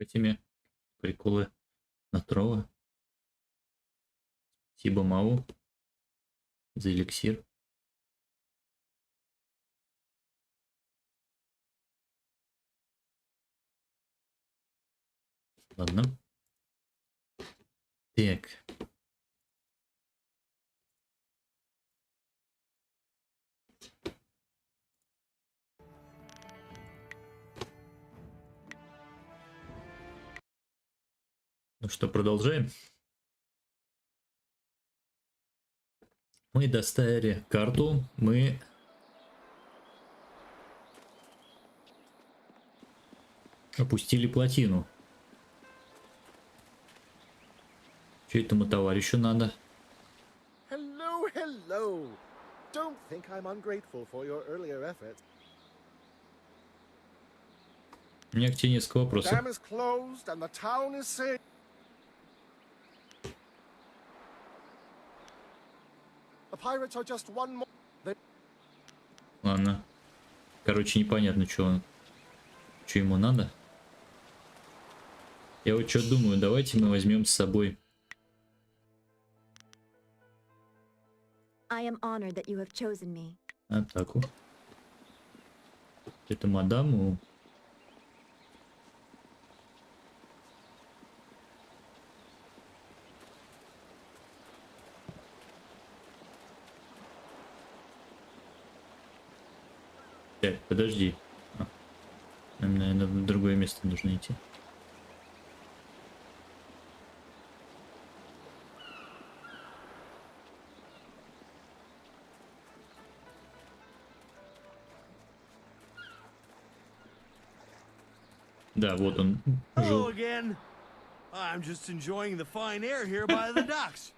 этими приколы на трова. Спасибо Мау за эликсир. Ладно. Так. Ну что, продолжаем. Мы доставили карту, мы опустили плотину. Что этому товарищу надо? Hello, hello. Don't think I'm ungrateful for your earlier efforts. У меня к тебе несколько вопросов. Dam is closed and the town is safe. The pirates are just one more. Ладно. Короче, непонятно, что ему надо. Я вот что думаю, давайте мы возьмем с собой. Атаку. Это мадаму. Так, подожди. Нам, наверное, в другое место нужно идти. Да, вот он. Hello again. I'm just enjoying the fine air here by the docks.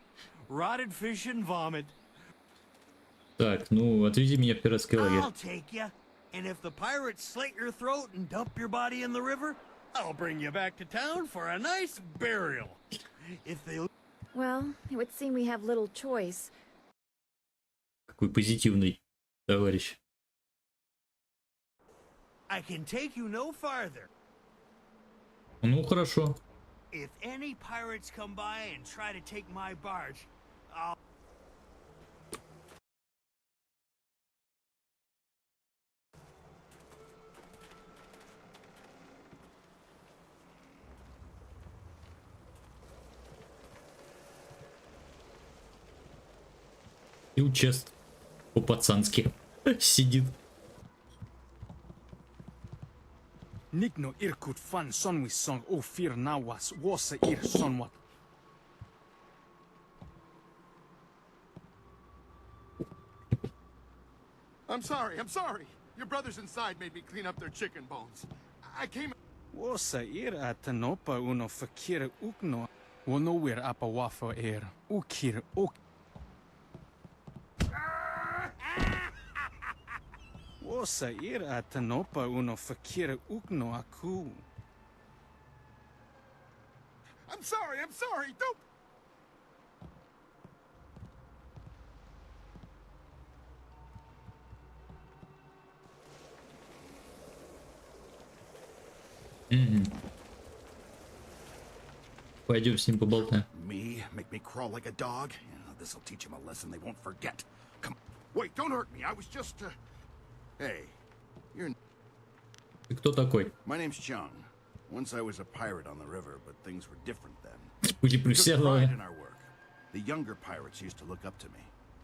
Rotted fish and vomit. Так, ну, отвези меня в пиратский лагерь. I'll take you. And if the pirates slit your throat and dump your body in the river, I'll bring you back to town for a nice burial. If they... Well, it would seem we have little choice. Какой позитивный товарищ. I can take you no farther. Ну, хорошо. If any pirates come by and try to take my barge, I'll... И участ по-пацански сидит. Nikno irkut fan sonwi song o fear nawas wasa ir sonwat. I'm sorry. Your brothers inside made me clean up their chicken bones. I came. Wasa ir atanopa uno fakir ukno. Wonowir apa wafa er. Ukir ok. Wasa ir atanopa uno fakir ukno aku. I'm sorry. Don't. Пойдем с ним поболтаем. Me make me crawl like a dog. This'll teach him a lesson they won't forget. Come. Wait, don't hurt me. I was just. Hey, you're. Ты кто такой? My name's Chung. Once I was a pirate on the river, but things were different then. Пути We took pride профессионала. in our work. The younger pirates used to look up to me.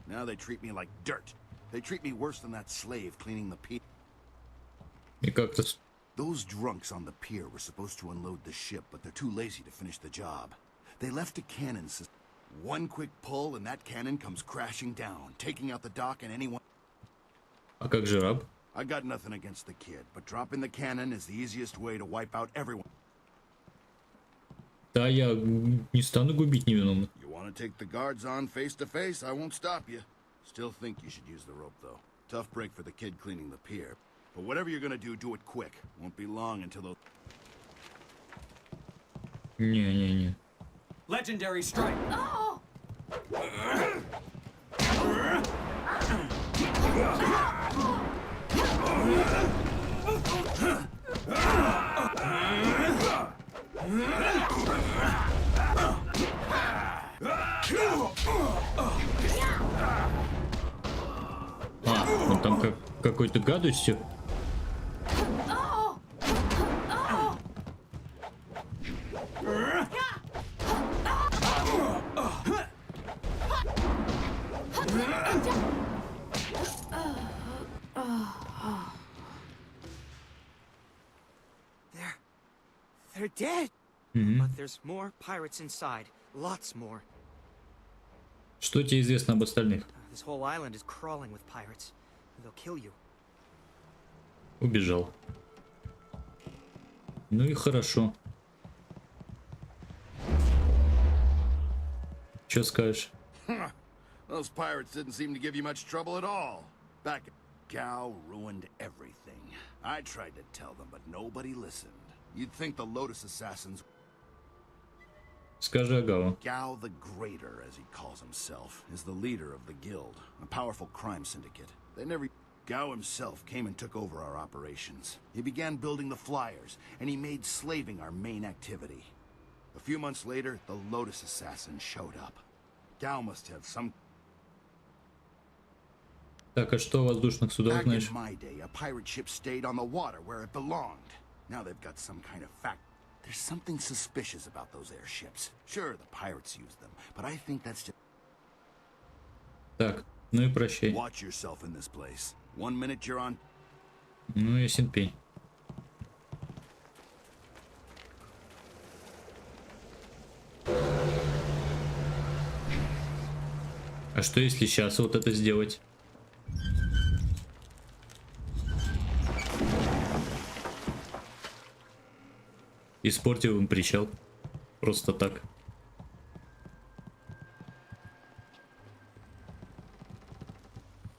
Now they treat me like dirt. They treat me worse than that slave cleaning the pier. И как-то... Those drunks on the pier were supposed to unload the ship, but they're too lazy to finish the job. They left a cannon system. One quick pull and that cannon comes crashing down, taking out the dock and anyone... А как же раб? I got nothing against the kid, but dropping the cannon is the easiest way to wipe out everyone. Да, я не стану губить невиновных. You want to take the guards on face to face, I won't stop you. Still think you should use the rope, though. Tough break for the kid cleaning the pier. But whatever you're gonna do, do it quick. Won't be long until those... Не. Legendary strike. Oh! какой-то гадостью. They're dead. But there's more pirates inside. Lots more. Что тебе известно об остальных? This whole island is crawling with pirates. They'll kill you. Убежал. Ну и хорошо. Чё скажешь? Those pirates didn't seem to give you much trouble at all. Back Gao ruined everything. I tried to tell them, but nobody listened. You'd think the Lotus Assassins... Скажи Агаву. Gao the Greater, as he calls himself, is the leader of the guild, a powerful crime syndicate. They never... Gao himself came and took over our operations. He began building the flyers, and he made slaving our main activity. A few months later, the Lotus Assassins showed up. Gao must have some... Так, а что о воздушных судах Back знаешь? in my day, a pirate ship stayed on the water where it belonged. Now they've got some kind of fact. There's something suspicious about those airships. Sure, the pirates use them, but I think that's just... Так, ну и прощай. Watch yourself in this place. 1 minute you're on... Ну ясен пень. А что если сейчас вот это сделать? Испортил им причал. Просто так.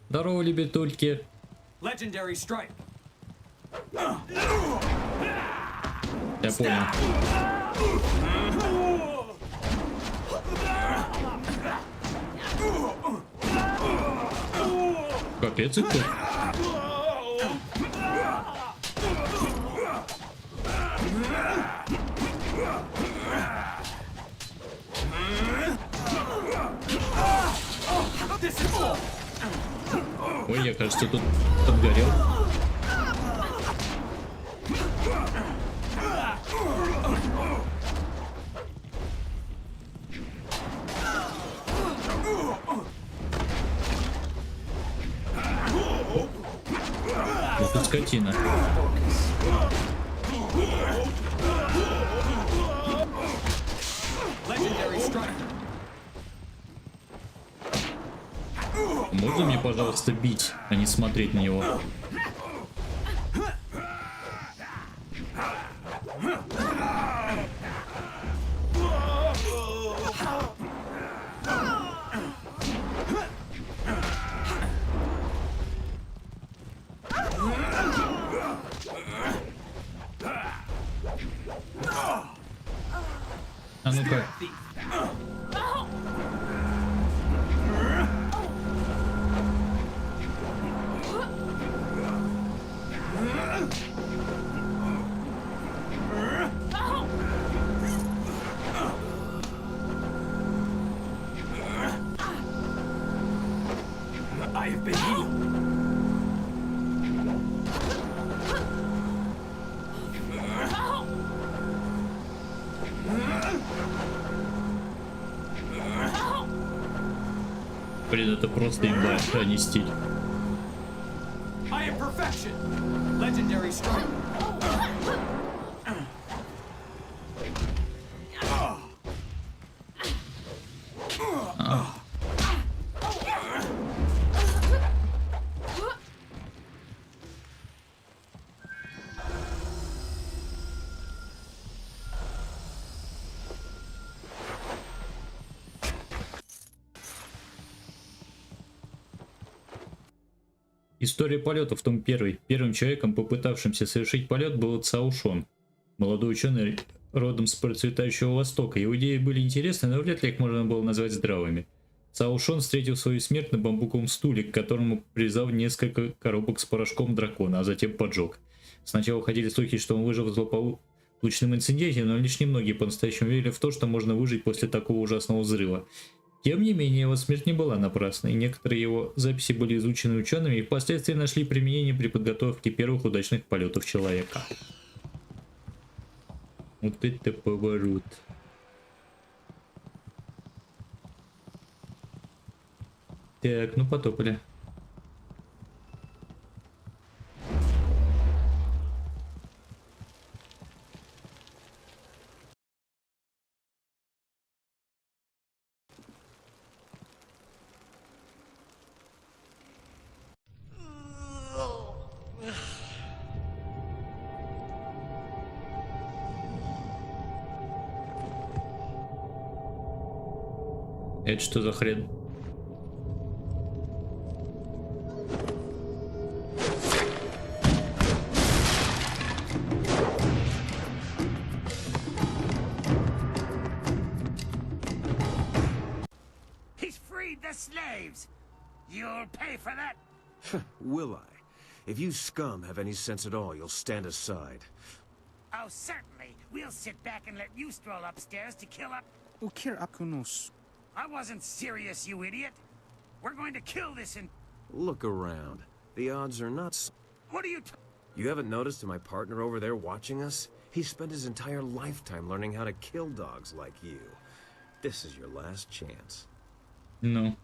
Здорово, лебедульки. Legendary strike. Я понял. Капец, это. Ой, я, кажется, тут подгорел. Вот тут скотина. Legendary strike. Можно мне, пожалуйста, бить, а не смотреть на него? А ну-ка. I have been healed. Блин, это просто имба, а не стиль. I am perfection. Legendary strike. История полета в том первый. Первым человеком, попытавшимся совершить полет, был Цао Шон. Молодой ученый родом с процветающего Востока. Его идеи были интересны, но вряд ли их можно было назвать здравыми. Цао Шон встретил свою смерть на бамбуковом стуле, к которому привязал несколько коробок с порошком дракона, а затем поджег. Сначала ходили слухи, что он выжил в злополучном инциденте, но лишь немногие по-настоящему верили в то, что можно выжить после такого ужасного взрыва. Тем не менее, его смерть не была напрасной. Некоторые его записи были изучены учеными и впоследствии нашли применение при подготовке первых удачных полетов человека. Вот это поворот. Так, ну потопали. Это что за хрен? He's freed the slaves. You'll pay for that. Will I? If you scum have any sense at all, you'll stand aside. Oh, certainly. We'll sit back and let you stroll upstairs to kill up. Ukir akunus. I wasn't serious, you idiot. We're going to kill this in... Look around. The odds are not... What are you... You haven't noticed my partner over there watching us? He spent his entire lifetime learning how to kill dogs like you. This is your last chance. No.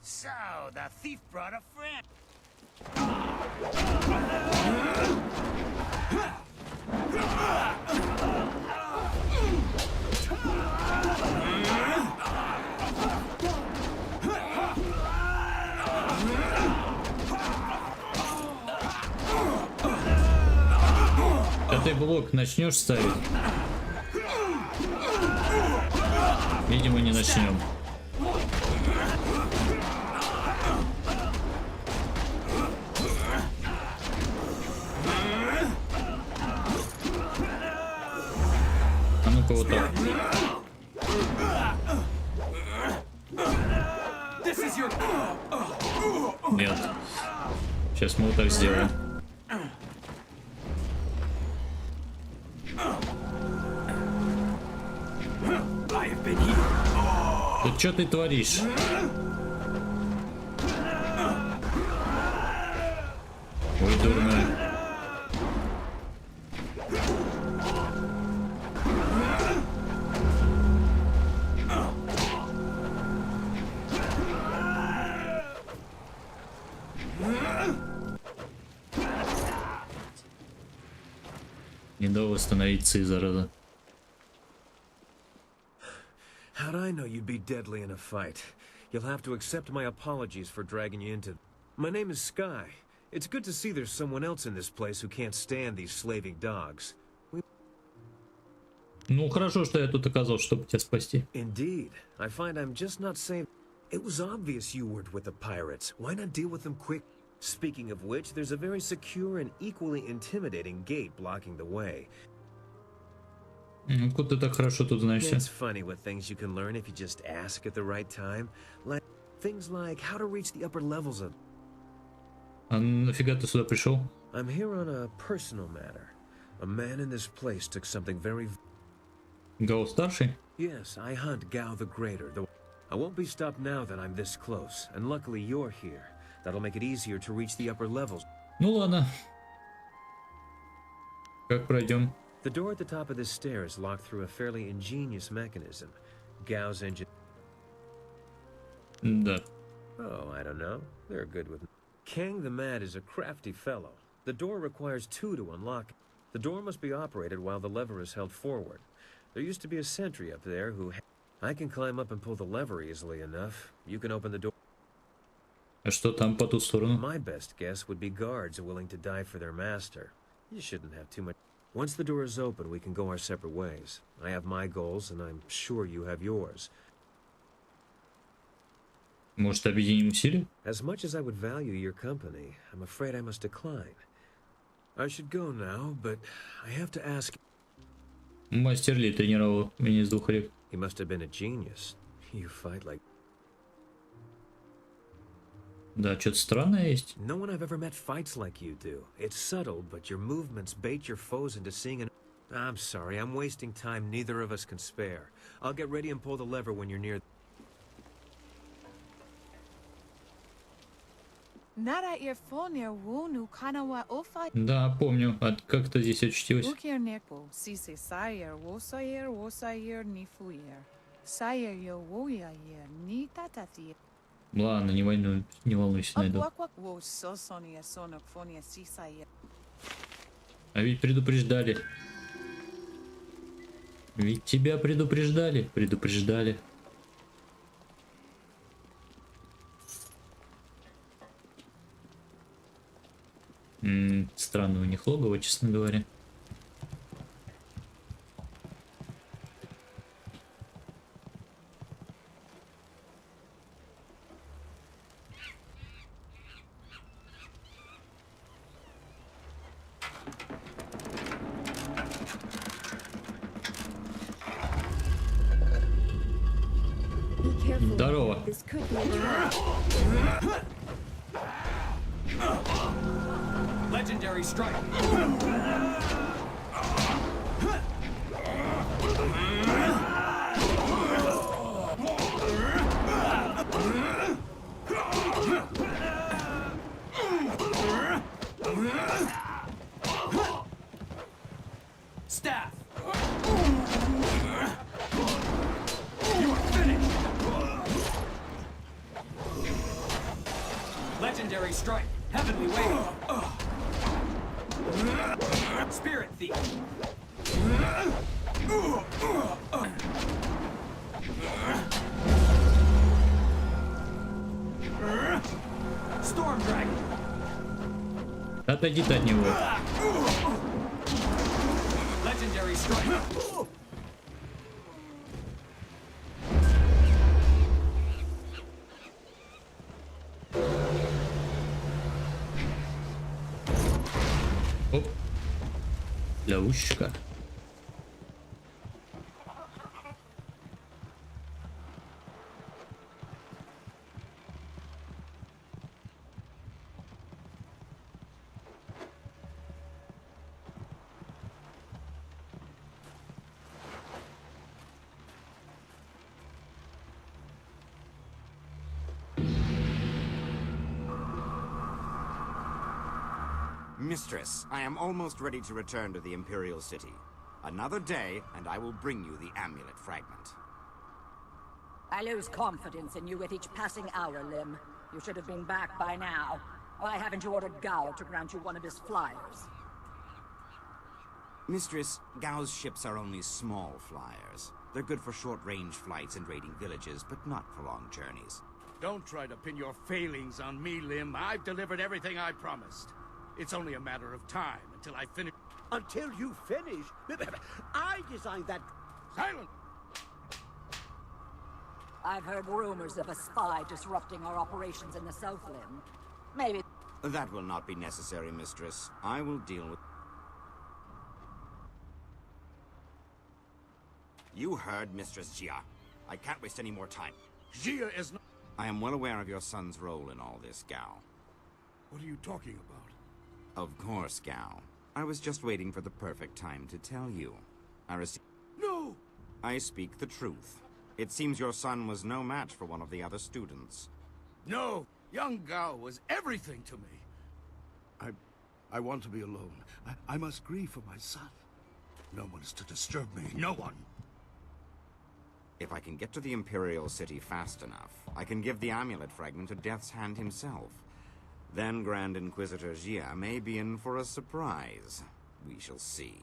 So, the thief brought a friend. А ты блок начнешь ставить? Видимо, не начнем. А ну-ка вот так. Нет. Сейчас мы вот так сделаем. Тут что ты творишь? Ой, дурная. Не дал восстановиться, зараза. How'd I know you'd be deadly in a fight? You'll have to accept my apologies for dragging you into... My name is Sky. It's good to see there's someone else in this place who can't stand these slaving dogs. Ну, хорошо, что я тут оказался, чтобы тебя спасти. Indeed. I find I'm just not saying... It was obvious you weren't with the pirates. Why not deal with them quick? Speaking of which, there's a very secure and equally intimidating gate blocking the way. Откуда ты так хорошо тут знаешься? It's funny what things you can learn if you just ask at the right time. Like things like how to reach the upper levels of... А нафига ты сюда пришел? I'm here on a personal matter. A man in this place took something very... Гау старший? Yes, I hunt Gao the Greater. I won't be stopped now that I'm this close. And luckily you're here. That'll make it easier to reach the upper levels. Ну ладно. Как пройдем? The door at the top of this stair is locked through a fairly ingenious mechanism. Gao's engine... Да. Oh, I don't know. They're good with... Kang the Mad is a crafty fellow. The door requires two to unlock it. The door must be operated while the lever is held forward. There used to be a sentry up there who... I can climb up and pull the lever easily enough. You can open the door. А что там по ту сторону? My best guess would be guards willing to die for their master. You shouldn't have too much... Once the door is open, we can go our separate ways. I have my goals, and I'm sure you have yours. Может, объединим усилия? As much as I would value your company, I'm afraid I must decline. I should go now, but I have to ask... Мастер Ли тренировал меня из двух рек. He must have been a genius. You fight like... Да, что-то странное есть. No one I've ever met fights like you do. It's subtle, but your movements bait your foes into seeing an... I'm sorry, I'm wasting time neither of us can spare. I'll get ready and pull the lever when you're near... Да, помню. Как-то здесь очутилось. Ладно, не волнуйся, найду. А ведь предупреждали. Ведь тебя предупреждали. Предупреждали. Странно у них логово, честно говоря. Здорово. Legendary strike. Staff. You are finished. Legendary strike. Heavenly wave. Spirit thief. Storm dragon. Отойди от него. Legendary strike. Оп. Ловушка. Mistress, I am almost ready to return to the Imperial City. Another day, and I will bring you the amulet fragment. I lose confidence in you with each passing hour, Lim. You should have been back by now. Why haven't you ordered Gao to grant you one of his flyers? Mistress, Gao's ships are only small flyers. They're good for short-range flights and raiding villages, but not for long journeys. Don't try to pin your failings on me, Lim. I've delivered everything I promised. It's only a matter of time until I finish. Until you finish? I designed that. Silent! I've heard rumors of a spy disrupting our operations in the South Lim. Maybe... That will not be necessary, Mistress. I will deal with... You heard Mistress Jia. I can't waste any more time. Jia is not... I am well aware of your son's role in all this, Gao. What are you talking about? Of course, Gao. I was just waiting for the perfect time to tell you. I received... No! I speak the truth. It seems your son was no match for one of the other students. No! Young Gao was everything to me. I want to be alone. I must grieve for my son. No one is to disturb me. No one! If I can get to the Imperial City fast enough, I can give the amulet fragment to Death's Hand himself. Then Grand Inquisitor Jia may be in for a surprise. We shall see.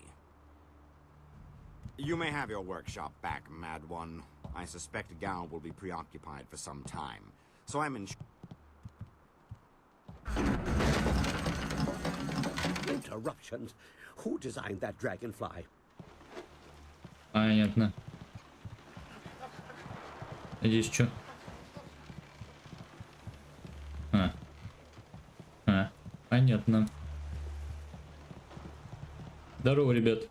You may have your workshop back, Mad One. I suspect Gao will be preoccupied for some time, so I'm in... Interruptions. Who designed that dragonfly? Понятно. Здесь что? Понятно. Здорово, ребят.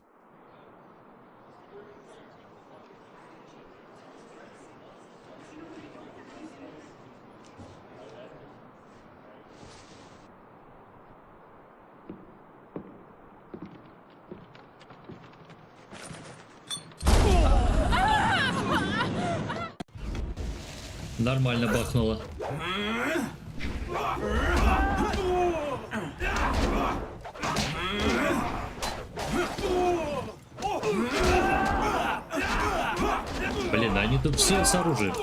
Нормально бахнуло. тут все с оружием.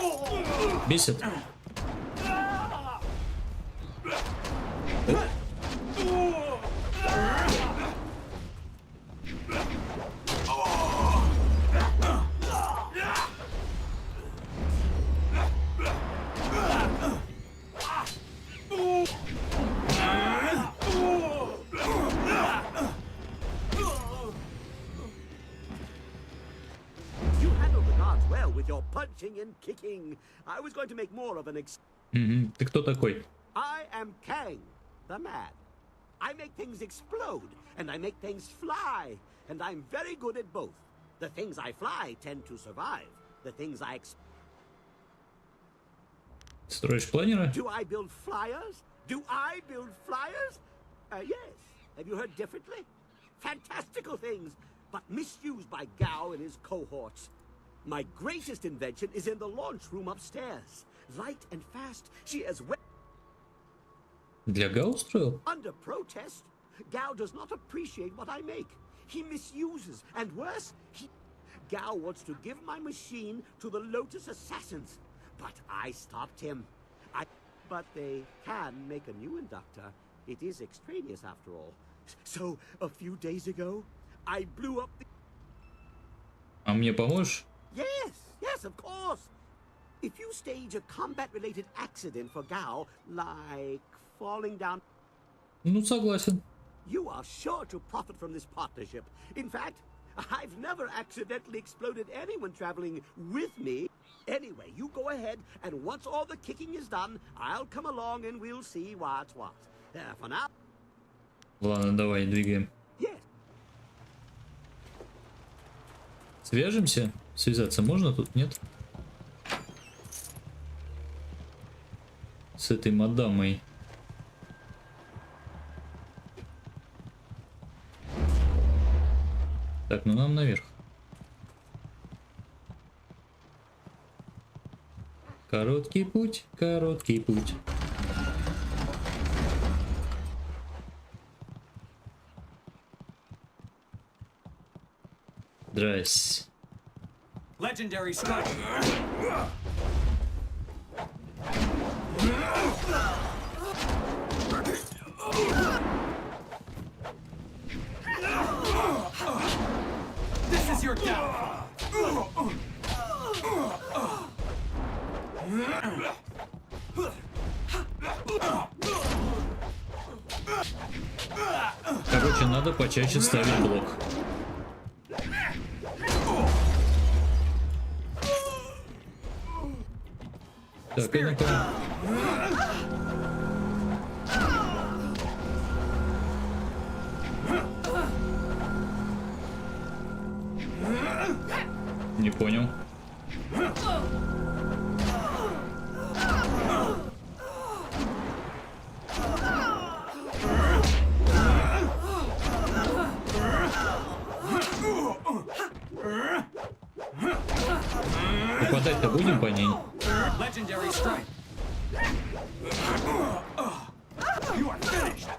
Бесит. You handled the guards well with your punching and kicking. I was going to make more of an Угу. Ты кто такой? I am Kang, the man. I make things explode, and I make things fly, and I'm very good at both. The things I fly tend to survive. The things I Строишь планеры? Do I build flyers? Do I build flyers? Yes. Have you heard differently? Fantastical things, but misused by Gao and his cohorts. My greatest invention is in the launch room upstairs. Light and fast, she has Для Гао строил? Under protest, Gao does not appreciate what I make. He misuses, and worse, Gao wants to give my machine to the Lotus assassins. But I stopped him. But they can make a new inductor. It is extraneous after all. So, a few days ago, I blew up the... А мне поможешь? Yes, of course. If you stage a combat-related accident for Gao, like falling down... Ну, согласен. You are sure to profit from this partnership. In fact, I've never accidentally exploded anyone traveling with me. Anyway, you go ahead, and once all the kicking is done, I'll come along and we'll see what's what. For now... Ладно, давай, двигаем. Yes. Свяжемся? Связаться можно тут, нет? С этой мадамой. Так, ну нам наверх. Короткий путь, короткий путь. Здрасте. Legendary strike. This is your downfall. Короче, надо почаще ставить блок. Так, ну-ка. Не понял. Попадать-то будем по ней? Legendary strike. You are finished.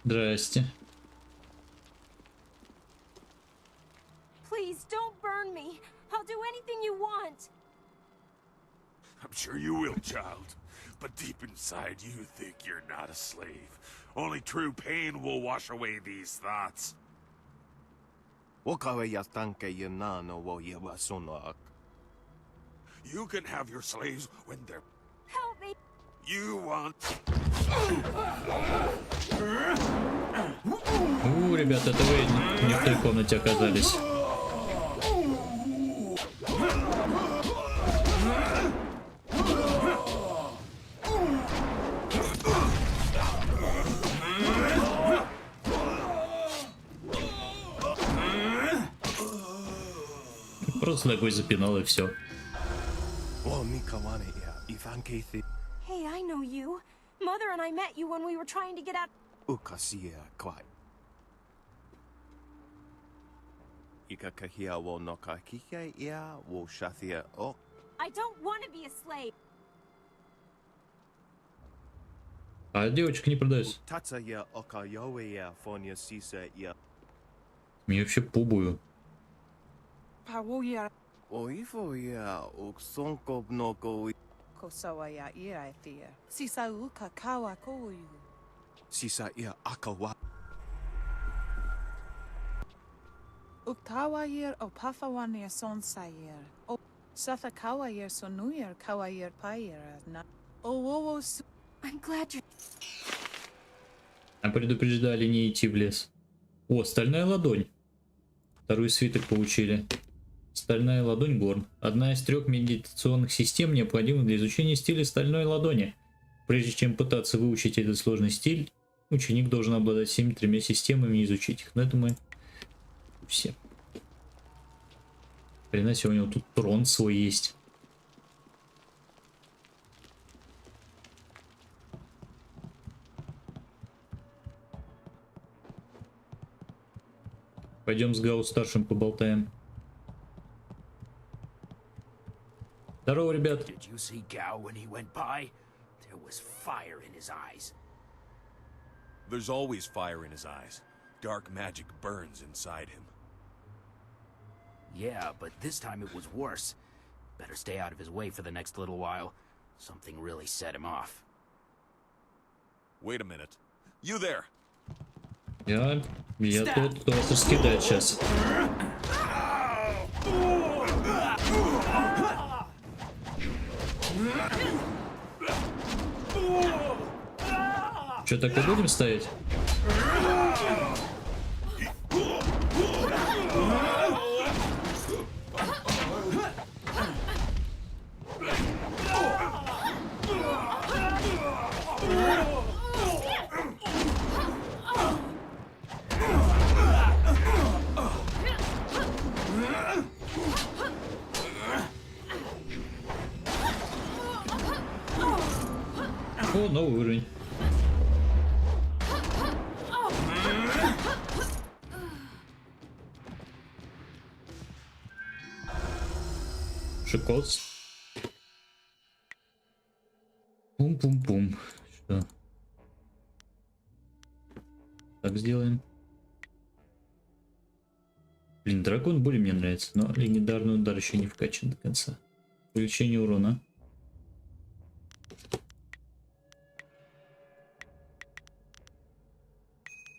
Здрасте. Please don't burn me. I'll do anything you want. I'm sure you will, child. But deep inside, you think you're not a slave. Only true pain will wash away these thoughts. You can have your slaves when they're... Help me. You want... Ребята, это вы не в той комнате оказались. Просто ногой запинал и все. Hey, I know you. Mother and I met you when we were trying to get out. I don't want to be a slave. А девочка не продается. Мне вообще пубую. I'm glad you... А предупреждали не идти в лес. О, стальная ладонь. Второй свиток получили. Стальная ладонь Горн. Одна из 3 медитационных систем, необходимых для изучения стиля стальной ладони. Прежде чем пытаться выучить этот сложный стиль, ученик должен обладать всеми 3 системами и изучить их. Но это мы все. Хрена себе, у него тут трон свой есть. Пойдем с Гау старшим поболтаем. Здорово, ребят. Did you see Gao when he went by? There was fire in his eyes. There's always fire in his eyes. Dark magic burns inside him. Yeah, but this time it was worse. Better stay out of his way for the next little while. Something really set him off. Wait a minute. You there? Я тот, кто вас раскидает сейчас. Что, так и будем стоять? О, новый уровень. Шикоц. Пум-пум-пум. Что? Так сделаем. Блин, дракон более мне нравится, но легендарный удар еще не вкачан до конца. Увеличение урона.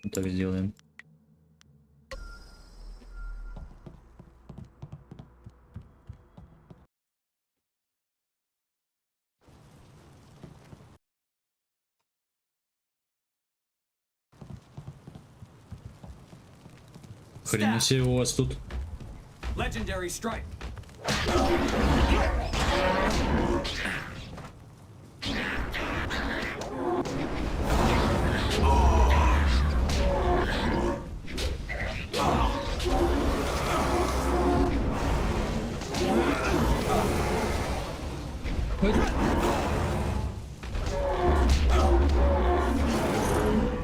Вот так сделаем. Хрена себе у вас тут. Legendary strike.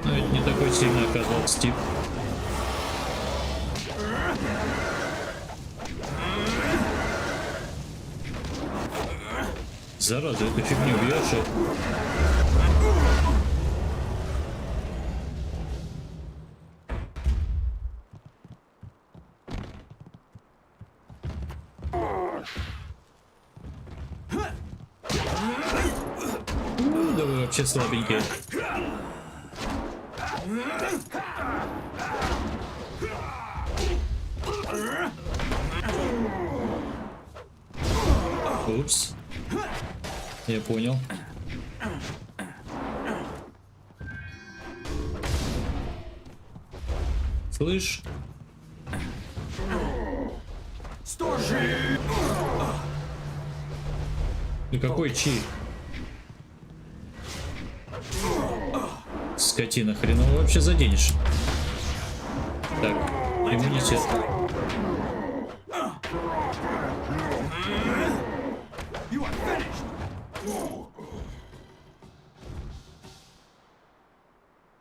Но ведь не такой сильный оказался тип. Зараза, эту фигню бьешь. Да вы вообще слабенькие. Упс. Я понял. Слышь? И какой чи? Скотина, хрен его вообще заденешь. Так, иммунитет.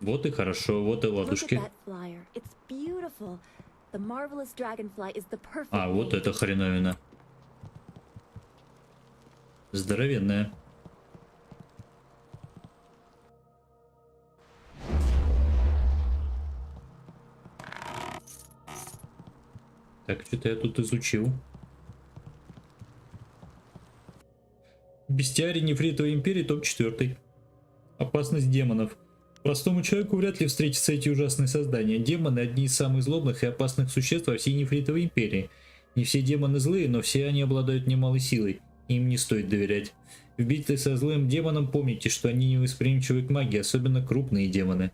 Вот и хорошо, вот и ладушки. А, вот это хреновина. Здоровенная. Так, что-то я тут изучил. Бестиарий нефритовой империи, топ 4. Опасность демонов. Простому человеку вряд ли встретятся эти ужасные создания. Демоны — одни из самых злобных и опасных существ во всей нефритовой империи. Не все демоны злые, но все они обладают немалой силой. Им не стоит доверять. В битве со злым демоном помните, что они невосприимчивы к магии, особенно крупные демоны.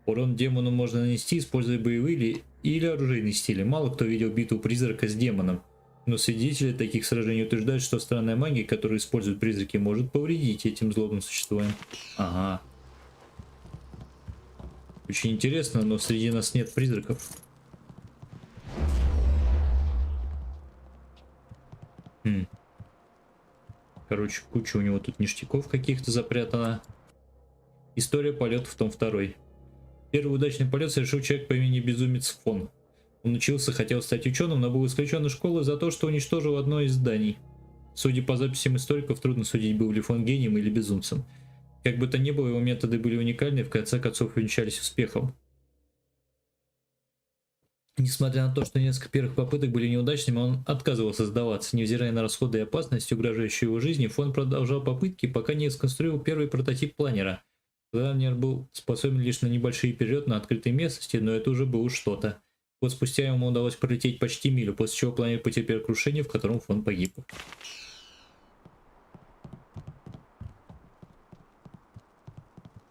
Урон демону можно нанести, используя боевые или оружейные стили. Мало кто видел битву призрака с демоном. Но свидетели таких сражений утверждают, что странная магия, которую используют призраки, может повредить этим злобным существам. Ага. Очень интересно, но среди нас нет призраков. Короче, куча у него тут ништяков каких-то запрятана. История полетов, том 2. Первый удачный полет совершил человек по имени Безумец Фон. Он учился, хотел стать ученым, но был исключен из школы за то, что уничтожил одно из зданий. Судя по записям историков, трудно судить, был ли Фон гением или безумцем. Как бы то ни было, его методы были уникальны и в конце концов увенчались успехом. Несмотря на то, что несколько первых попыток были неудачными, он отказывался сдаваться. Невзирая на расходы и опасности, угрожающие его жизни, Фон продолжал попытки, пока не сконструировал первый прототип планера. Планер был способен лишь на небольшие перелеты на открытой местности, но это уже было что-то. Год спустя ему удалось пролететь почти милю, после чего планер потерпел крушение, в котором Фон погиб.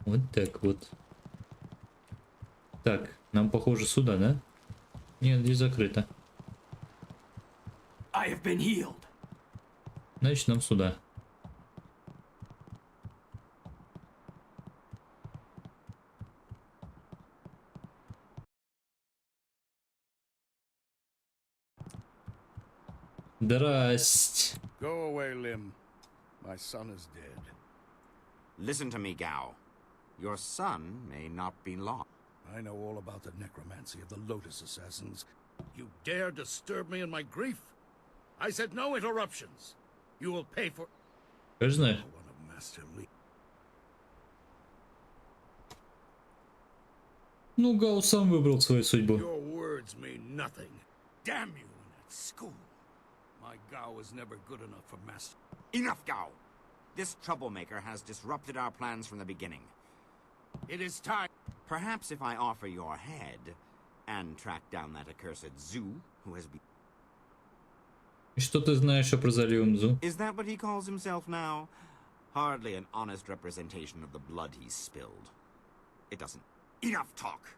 Вот так вот. Так, нам похоже сюда, да? Нет, здесь закрыто. Значит, нам сюда. Здрасте. Go away, Lim. My son is dead. Listen to me, Gao. Your son may not be lost. I know all about the necromancy of the Lotus Assassins. You dare disturb me in my grief? I said no interruptions. You will pay for... Конечно. Ну, Гау сам выбрал свою судьбу. Your words mean nothing. Damn you in that school. My Gao was never good enough for master. Enough, Gao! This troublemaker has disrupted our plans from the beginning. It is time. Perhaps if I offer your head and track down that accursed Zhu who has been... И что ты знаешь о прозорливом Зу? Is that what he calls himself now? Hardly an honest representation of the blood he's spilled. It doesn't... Enough talk!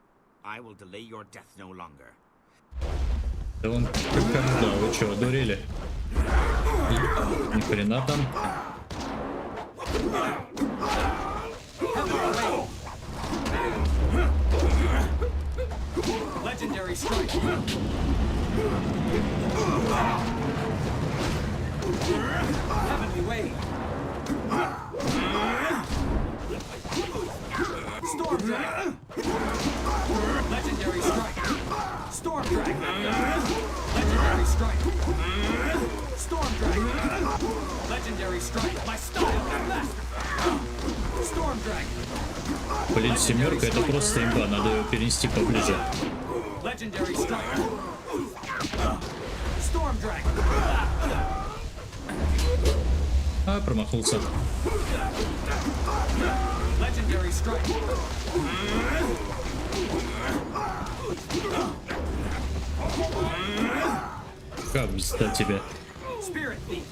I will delay your death no longer. Да он как да, вы чё, одурели? Ни хрена там. Legendary strike. Heavenly wave. Storm drag. Legendary strike. Storm drag. Legendary strike. Storm drag. Legendary strike. My style is masterful. Storm drag. Блин, семерка это просто имба, надо ее перенести поближе. Legendary strike. Storm drag. А, промахнулся. Legendary strike. Как достать тебя? Spirit thief.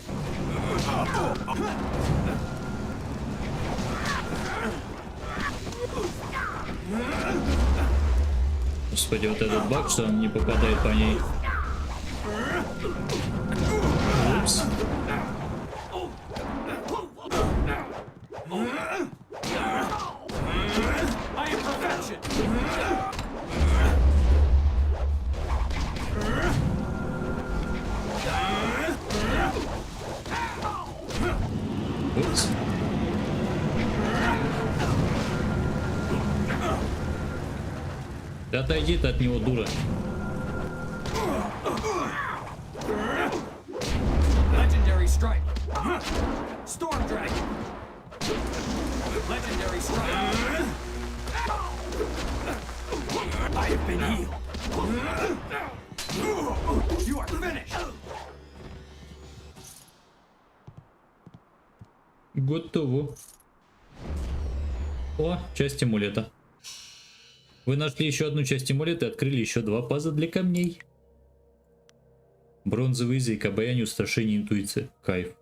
Господи, вот этот баг, что он не попадает по ней. Упс. Упс. Да отойди ты от него, дура. Legendary strike. Storm drag. Legendary strike. I have been healed. You are finished. Готово. О, часть амулета. Вы нашли еще одну часть амулета и открыли еще 2 паза для камней. Бронзовый язык, обаяние, устрашение, интуиция. Кайф.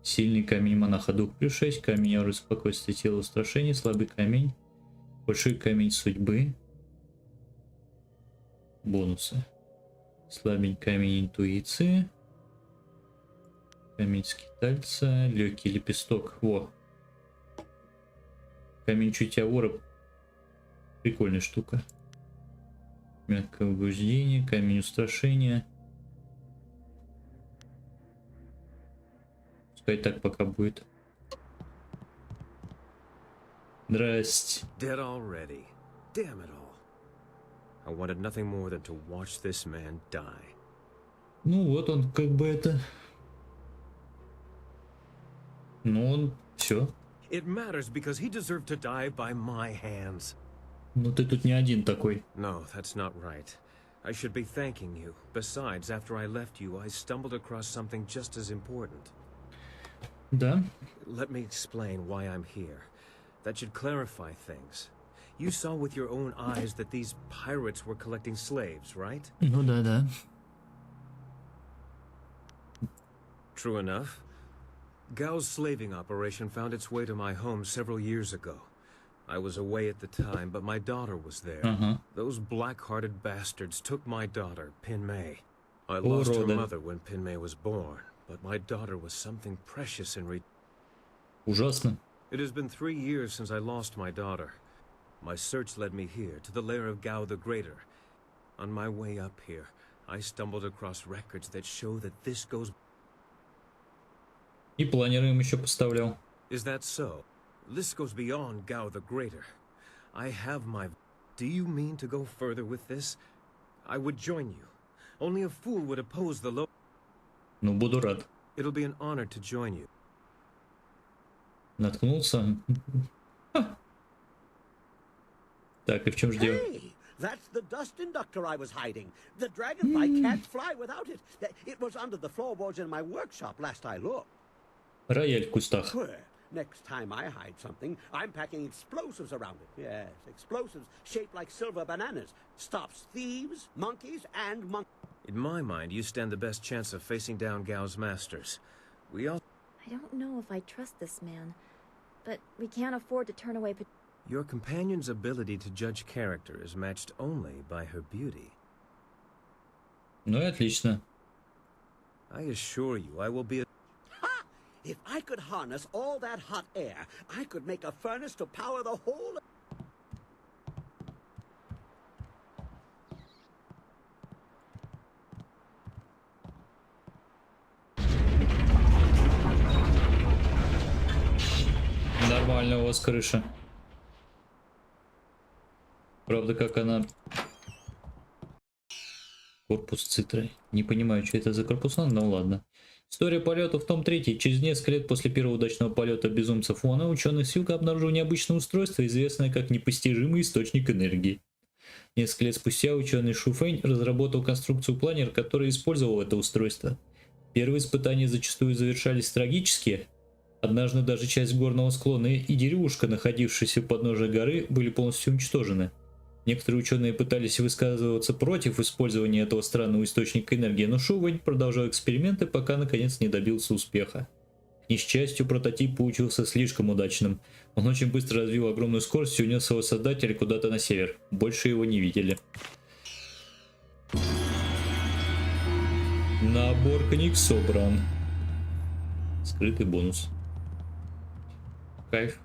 Сильный камень монаха, дух +6, камень ауры спокойствия, тело, устрашение, слабый камень, большой камень судьбы. Бонусы. Слабень камень интуиции. Камень скитальца, легкий лепесток. Во. Камень чутья вора. Прикольная штука. Мягкое возбуждение, камень устрашения. Пускай так пока будет. Здрасте. Dead already. Damn it all. I wanted nothing more than to watch this man die. Ну вот он как бы это. Ну он все. It matters because he deserved to die by my hands. Ну ты тут не один такой. No, that's not right. I should be thanking you. Besides, after I left you, I stumbled across something just as important. Да? Let me explain why I'm here. That should clarify things. You saw with your own eyes that these pirates were collecting slaves, right? Ну да, да. True enough. Gao's slaving operation found its way to my home several years ago. I was away at the time, but my daughter was there. Those black-hearted bastards took my daughter, Pin Mei. I lost her mother when Pin Mei was born, but my daughter was something precious in Ужасно. It has been 3 years since I lost my daughter. My search led me here, to the lair of Gao the Greater. On my way up here, I stumbled across records that show that this goes... И планеры им еще поставлял. Is that so? This goes beyond Gao the Greater. I have my... Do you mean to go further with this? I would join you. Only a fool would oppose the low... Ну, буду рад. It'll be an honor to join you. Наткнулся. Так, и в чем же дело? Hey, that's the dust inductor I was hiding. The dragonfly can't fly without it. It was under the floorboards in my workshop last I looked. Рояль в кустах. Next time I hide something, I'm packing explosives around it. Yes, explosives shaped like silver bananas. Stops thieves, monkeys, and In my mind, you stand the best chance of facing down Gao's masters. We all... I don't know if I trust this man, but we can't afford to turn away. Your companion's ability to judge character is matched only by her beauty. Ну и отлично. I assure you, I will be... If I could harness all that hot air, I could make a furnace to power the whole... Нормально у вас крыша. Правда, как она... Корпус цитры. Не понимаю, что это за корпуса, но ладно. История полета в том 3. Через несколько лет после первого удачного полета безумцев Фона ученый с юга обнаружил необычное устройство, известное как непостижимый источник энергии. Несколько лет спустя ученый Шуфэнь разработал конструкцию планер, который использовал это устройство. Первые испытания зачастую завершались трагически. Однажды даже часть горного склона и деревушка, находившаяся у подножия горы, были полностью уничтожены. Некоторые ученые пытались высказываться против использования этого странного источника энергии, но Шувэнь продолжал эксперименты, пока наконец не добился успеха. К несчастью, прототип получился слишком удачным. Он очень быстро развил огромную скорость и унес своего создателя куда-то на север. Больше его не видели. Набор книг собран. Скрытый бонус. Кайф.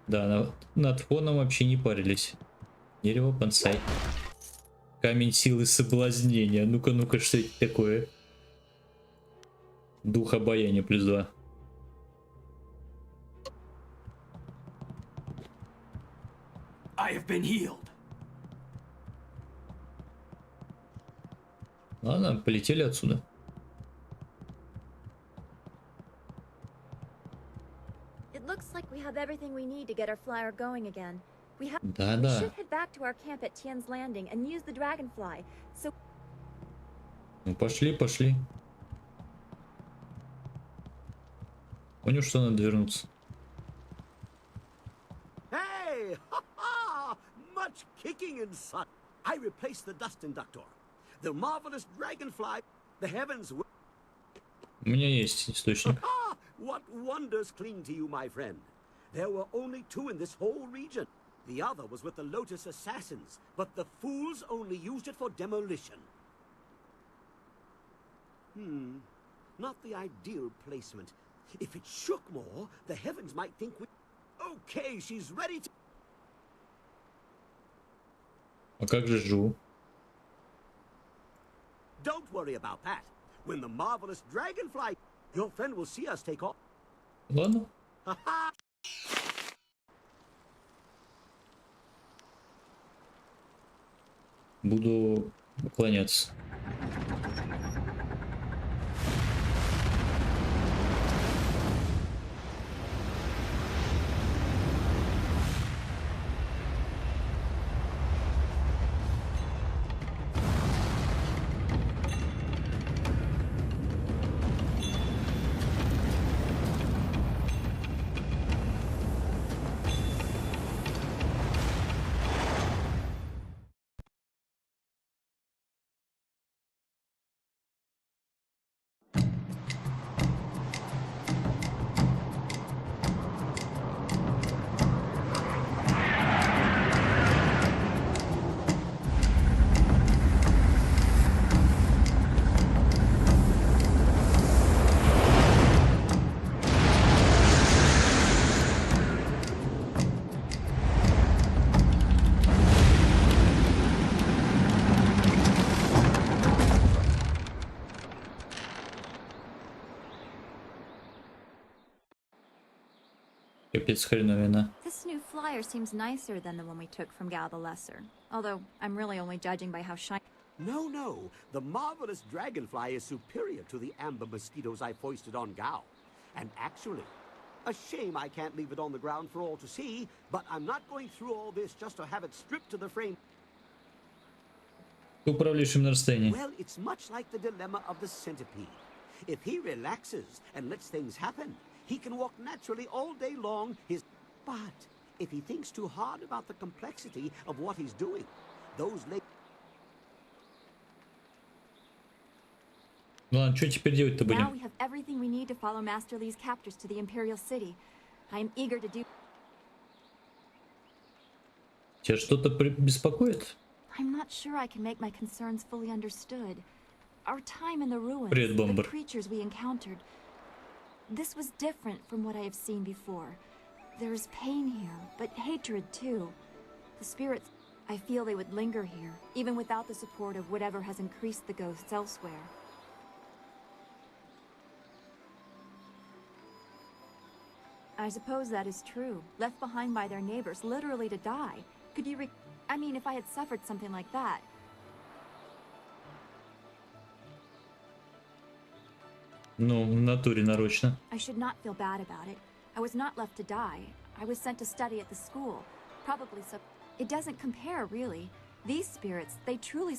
Да, над фоном вообще не парились. Дерево, бонсай. Камень силы соблазнения. Ну-ка, ну-ка, что это такое? Дух обаяния +2. I have been healed. Ладно, полетели отсюда. It looks like we have everything we need to get our flyer going again. We Да-да. should head back to our camp at Tian's Landing and use the dragonfly. So Ну пошли, пошли. Понял, что надо вернуться. Hey! Ha ha! Much kicking and such. I replaced the dust inductor. The marvelous dragonfly. The heavens. У меня есть источник. What wonders cling to you, my friend? There were only two in this whole region. The other was with the Lotus assassins, but the fools only used it for demolition. Not the ideal placement. If it shook more, the heavens might think we... Okay, she's ready to... А как же Жу? Don't worry about that. When the marvelous dragonfly... Your friend will see us take off. Ладно. Буду уклоняться. Капец хреновина. this new flyer seems nicer than the one we took from Gal the Lesser. Although I'm really only judging by how shiny. No. The marvelous dragonfly is superior to the amber mosquitoes I foisted on Gao. And actually, a shame I can't leave it on the ground for all to see, but I'm not going through all this just to have it stripped to the frame. Ты управляешь им на расстоянии. Well, it's much like the dilemma of the centipede. If he relaxes and lets things happen, he can walk naturally all day long. But if he thinks too hard about the complexity of what he's doing, those legs... Ну ладно, что теперь делать-то Now будем? we have everything we need to follow Master Li's captors to the Imperial City. I am eager to do. Тебя что-то беспокоит? I'm not sure I can make my concerns fully understood. Our time in the ruins, Привет, the Бомбер. creatures we encountered. This was different from what I have seen before. There is pain here, but hatred too. The spirits, I feel they would linger here, even without the support of whatever has increased the ghosts elsewhere. I suppose that is true. Left behind by their neighbors, literally to die. Could you I mean, if I had suffered something like that. Ну, в натуре нарочно. I should not feel bad about it. I was not left to die. I was sent to study at the school. Probably so. It doesn't compare, really. These spirits, they truly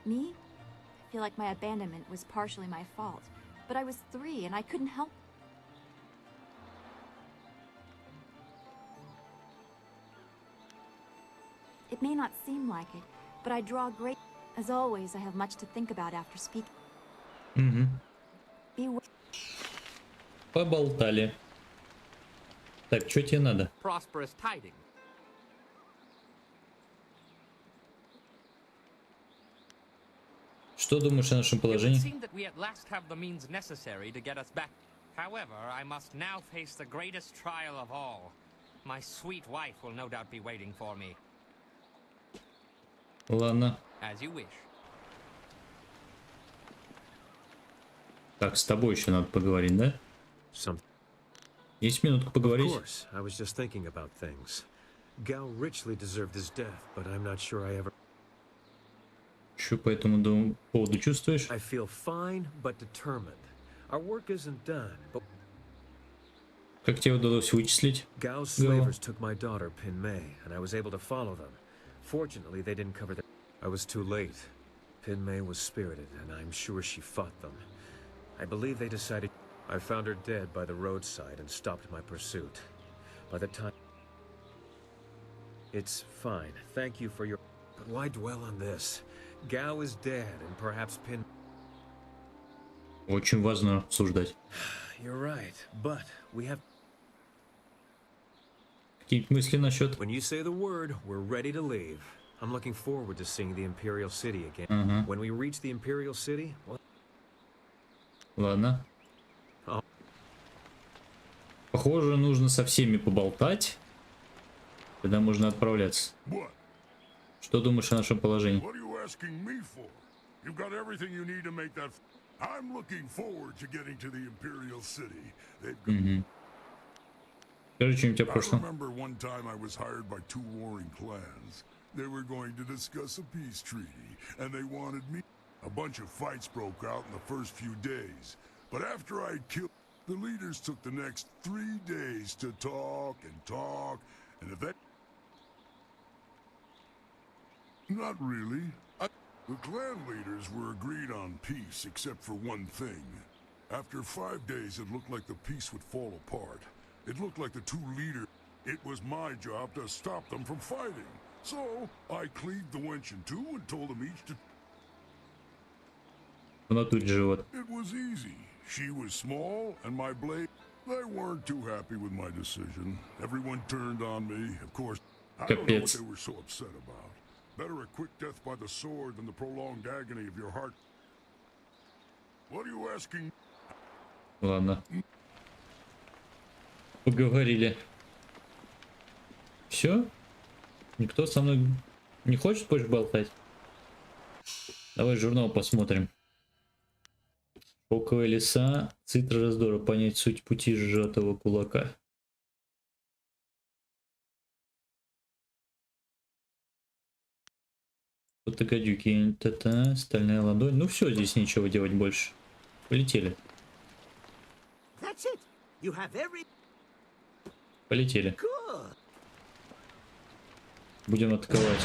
me? I feel like my abandonment was partially my fault. But I was 3 and I couldn't help. It may not seem like it, but I draw great... As always, I have much to think about after speaking. Поболтали. Так, что тебе надо? Prosperous tidings. Что думаешь о нашем положении? It would seem that we at last have the means necessary to get us back. However, I must now face the greatest trial of all. My sweet wife will no doubt be waiting for me. Ладно. As you wish. Так, с тобой еще надо поговорить, да? Есть минутка поговорить? Of course, I was just thinking about things. Gao richly deserved his death, but I'm not sure I ever... Что по этому поводу чувствуешь? I feel fine, but determined. Our work isn't done, but... Как тебе удалось вычислить? Gao's slavers took my daughter, Pin Mei, and I was able to follow them. Fortunately, they didn't cover the... I was too late. Pin Mei was spirited, and I'm sure she fought them. I believe they decided... I found her dead by the roadside and stopped my pursuit. By the time... It's fine. Thank you for your... But why dwell on this? Gao is dead, and perhaps Pin... Очень важно обсуждать. You're right, but we have... Какие-нибудь мысли насчет? When you say the word, we're ready to leave. I'm looking forward to seeing the Imperial City again. When we reach the Imperial City... Well... Ладно. Похоже, нужно со всеми поболтать. Тогда можно отправляться. Что думаешь о нашем положении? Скажи, что у тебя прошло. They were going to discuss a peace treaty, and they wanted me. A bunch of fights broke out in the first few days, but after I'd killed, the leaders took the next 3 days to talk, and if that... Not really. The clan leaders were agreed on peace, except for one thing. After 5 days, it looked like the peace would fall apart. It looked like the two leaders... It was my job to stop them from fighting. So, I cleaved the wench in two and told them each to... It was easy. She was small, and my blade... They weren't too happy with my decision. Everyone turned on me, of course. I don't know what they were so upset about. Better a quick death by the sword than the prolonged agony of your heart. What are you asking? Ладно. Поговорили. Все? Никто со мной не хочет больше болтать? Давай журнал посмотрим. Шелковые леса, цитра раздора, понять суть пути сжатого кулака. Фотокадюки, та-та, стальная ладонь. Ну все, здесь нечего делать больше. Полетели. Полетели. Будем атаковать.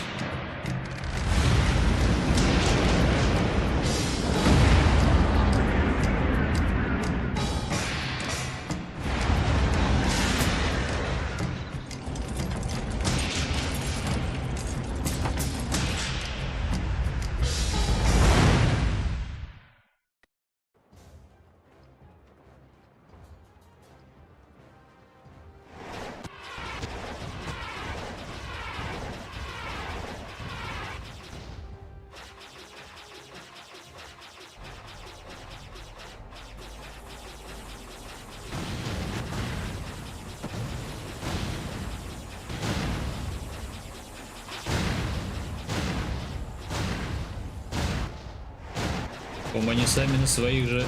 По-моему, они сами на своих же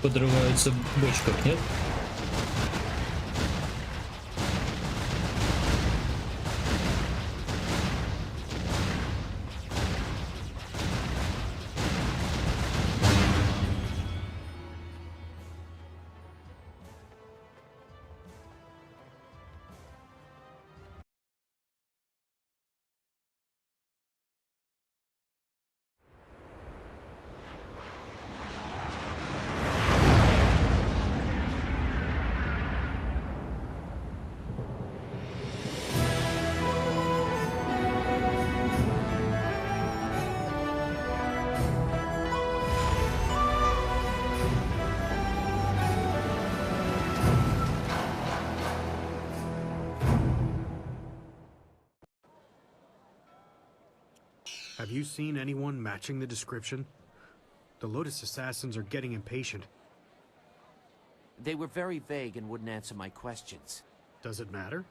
подрываются бочках, нет? Have you seen anyone matching the description? The Lotus assassins are getting impatient. They were very vague and wouldn't answer my questions. Does it matter?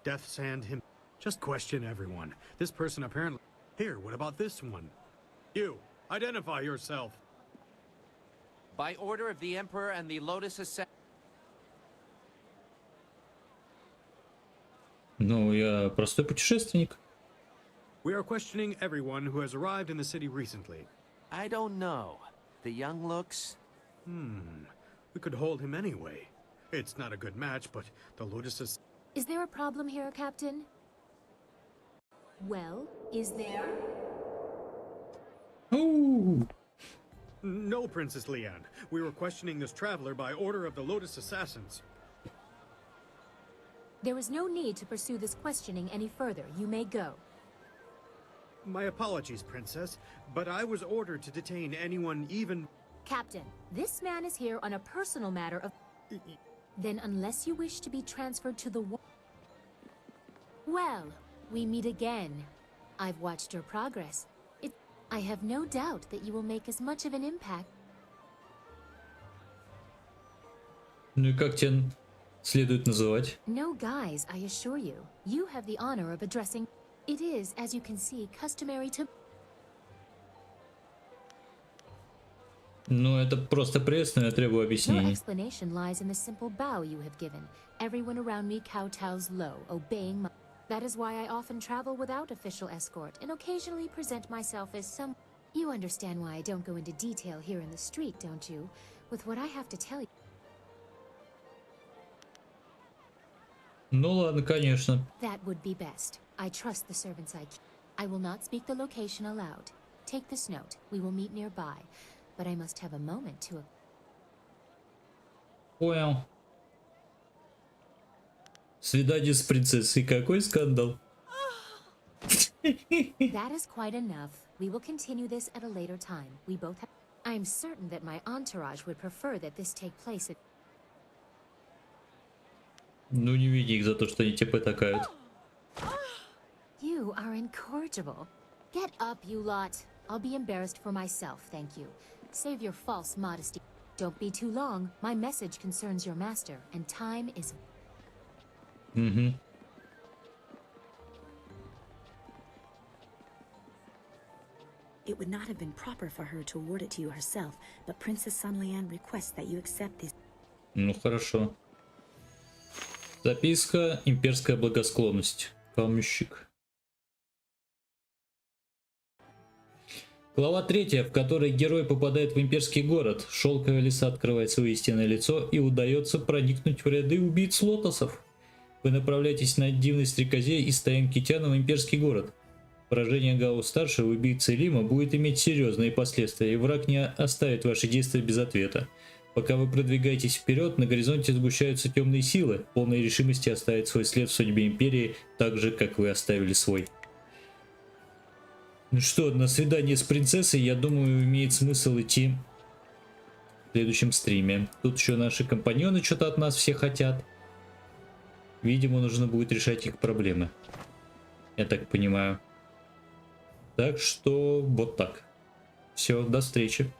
Death's hand him. Just question everyone. This person apparently... Here, what about this one? You, identify yourself. By order of the Emperor and the Lotus assassins... Ну, я простой путешественник. We are questioning everyone who has arrived in the city recently. I don't know. The young looks... We could hold him anyway. It's not a good match, but the Lotus is... Is there a problem here, Captain? Well, is there? Ooh. No, Princess Leanne. We were questioning this traveler by order of the Lotus Assassins. There is no need to pursue this questioning any further. You may go. My apologies, Princess, but I was ordered to detain anyone even... Captain, this man is here on a personal matter of... Then unless you wish to be transferred to the... Well, we meet again. I've watched your progress. I have no doubt that you will make as much of an impact. Ну и как тебя следует называть? No, guys, I assure you. You have the honor of addressing... It is, as you can see, customary to... Ну, это просто приветствие, я требую Your объяснений. explanation lies in the simple bow you have given. Everyone around me kowtows low, obeying my... That is why I often travel without official escort, and occasionally present myself as some... You understand why I don't go into detail here in the street, don't you? With what I have to tell you... Ну ладно, конечно. That would be best. I trust the servants I keep. I will not speak the location aloud. Take this note. We will meet nearby. But I must have a moment to... Понял. Свидание с принцессой. Какой скандал. That is quite enough. We will continue this at a later time. We both have... I am certain that my entourage would prefer that this take place at... Ну не види их за то, что они тебя потакают. You are incorrigible. Get up, you lot. I'll be embarrassed for myself, thank you. Save your false modesty. Don't be too long. My message concerns your master, and time is... Угу. It would not have been proper for her to award it to you herself, but Princess Sun Lian requests that you accept this. Ну хорошо. Записка. Имперская благосклонность. Каменщик. Глава 3, в которой герой попадает в имперский город. Шелковые леса открывает свое истинное лицо и удается проникнуть в ряды убийц лотосов. Вы направляетесь на дивной стрекозе из стоянки Тяна в имперский город. Поражение Гао-старшего убийцы Лима будет иметь серьезные последствия, и враг не оставит ваши действия без ответа. Пока вы продвигаетесь вперед, на горизонте сгущаются темные силы, полной решимости оставить свой след в судьбе империи, так же, как вы оставили свой. Ну что, на свидание с принцессой, я думаю, имеет смысл идти в следующем стриме. Тут еще наши компаньоны что-то от нас все хотят. Видимо, нужно будет решать их проблемы. Я так понимаю. Так что вот так. Все, до встречи.